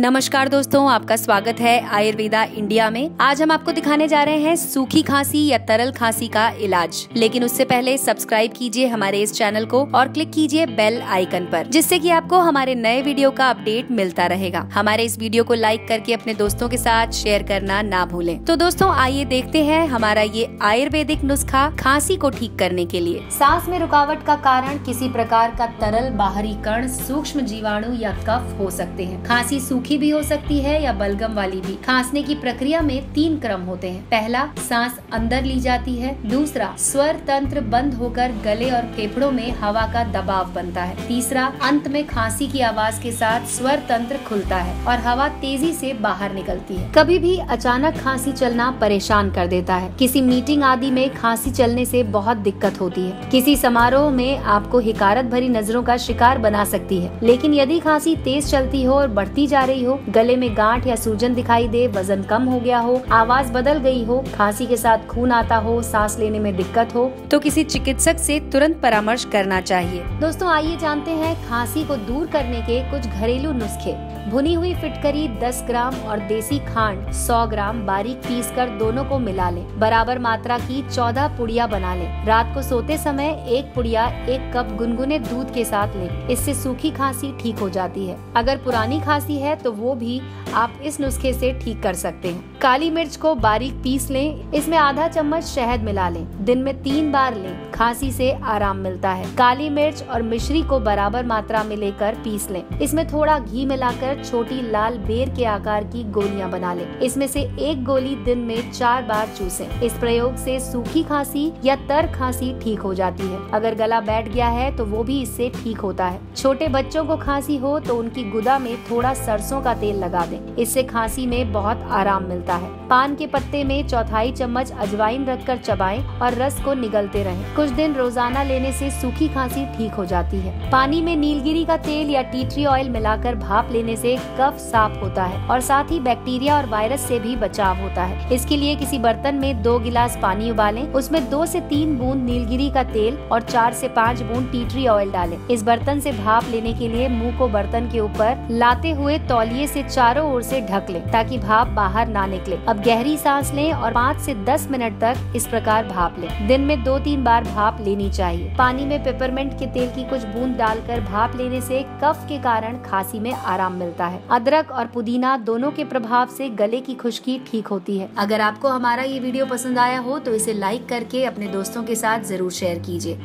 नमस्कार दोस्तों, आपका स्वागत है आयुर्वेदा इंडिया में। आज हम आपको दिखाने जा रहे हैं सूखी खांसी या तरल खांसी का इलाज। लेकिन उससे पहले सब्सक्राइब कीजिए हमारे इस चैनल को और क्लिक कीजिए बेल आइकन पर, जिससे कि आपको हमारे नए वीडियो का अपडेट मिलता रहेगा। हमारे इस वीडियो को लाइक करके अपने दोस्तों के साथ शेयर करना ना भूलें। तो दोस्तों आइए देखते हैं हमारा ये आयुर्वेदिक नुस्खा खांसी को ठीक करने के लिए। सांस में रुकावट का कारण किसी प्रकार का तरल बाहरी कण, सूक्ष्म जीवाणु या कफ हो सकते हैं। खांसी सूखी भी हो सकती है या बलगम वाली भी। खांसने की प्रक्रिया में 3 क्रम होते हैं। पहला, सांस अंदर ली जाती है। दूसरा, स्वर तंत्र बंद होकर गले और फेफड़ों में हवा का दबाव बनता है। तीसरा, अंत में खांसी की आवाज के साथ स्वर तंत्र खुलता है और हवा तेजी से बाहर निकलती है। कभी भी अचानक खांसी चलना परेशान कर देता है। किसी मीटिंग आदि में खांसी चलने से बहुत दिक्कत होती है। किसी समारोह में आपको हिकारत भरी नजरों का शिकार बना सकती है। लेकिन यदि खांसी तेज चलती हो और बढ़ती जा रही हो, गले में गांठ या सूजन दिखाई दे, वजन कम हो गया हो, आवाज बदल गई हो, खांसी के साथ खून आता हो, सांस लेने में दिक्कत हो, तो किसी चिकित्सक से तुरंत परामर्श करना चाहिए। दोस्तों आइए जानते हैं खांसी को दूर करने के कुछ घरेलू नुस्खे। भुनी हुई फिटकरी 10 ग्राम और देसी खांड 100 ग्राम बारीक पीसकर दोनों को मिला लें। बराबर मात्रा की 14 पुड़िया बना लें। रात को सोते समय एक पुड़िया 1 कप गुनगुने दूध के साथ लें। इससे सूखी खांसी ठीक हो जाती है। अगर पुरानी खांसी है तो वो भी आप इस नुस्खे से ठीक कर सकते हैं। काली मिर्च को बारीक पीस लें। इसमें आधा चम्मच शहद मिला लें। दिन में 3 बार लें। खांसी से आराम मिलता है। काली मिर्च और मिश्री को बराबर मात्रा में लेकर पीस लें। इसमें थोड़ा घी मिलाकर छोटी लाल बेर के आकार की गोलियां बना लें। इसमें से 1 गोली दिन में 4 बार चूसें। इस प्रयोग से सूखी खांसी या तर खांसी ठीक हो जाती है। अगर गला बैठ गया है तो वो भी इससे ठीक होता है। छोटे बच्चों को खांसी हो तो उनकी गुदा में थोड़ा सरसों का तेल लगा दें। इससे खांसी में बहुत आराम मिलता है। पान के पत्ते में 1/4 चम्मच अजवाइन रखकर चबाएं और रस को निगलते रहें। कुछ दिन रोजाना लेने से सूखी खांसी ठीक हो जाती है। पानी में नीलगिरी का तेल या टी ट्री ऑयल मिलाकर भाप लेने से कफ साफ होता है और साथ ही बैक्टीरिया और वायरस से भी बचाव होता है। इसके लिए किसी बर्तन में 2 गिलास पानी उबालें। उसमें 2 से 3 बूंद नीलगिरी का तेल और 4 से 5 बूंद टी ट्री ऑयल डालें। इस बर्तन से भाप लेने के लिए मुंह को बर्तन के ऊपर लाते हुए तौलिए से चारों ओर से ढक लें ताकि भाप बाहर ना निकले। अब गहरी सांस लें और 5 से 10 मिनट तक इस प्रकार भाप लें। दिन में 2-3 बार भाप लेनी चाहिए। पानी में पेपरमिंट के तेल की कुछ बूंद डालकर भाप लेने से कफ के कारण खांसी में आराम मिलता है। अदरक और पुदीना दोनों के प्रभाव से गले की खुश्की ठीक होती है। अगर आपको हमारा ये वीडियो पसंद आया हो तो इसे लाइक करके अपने दोस्तों के साथ जरूर शेयर कीजिए।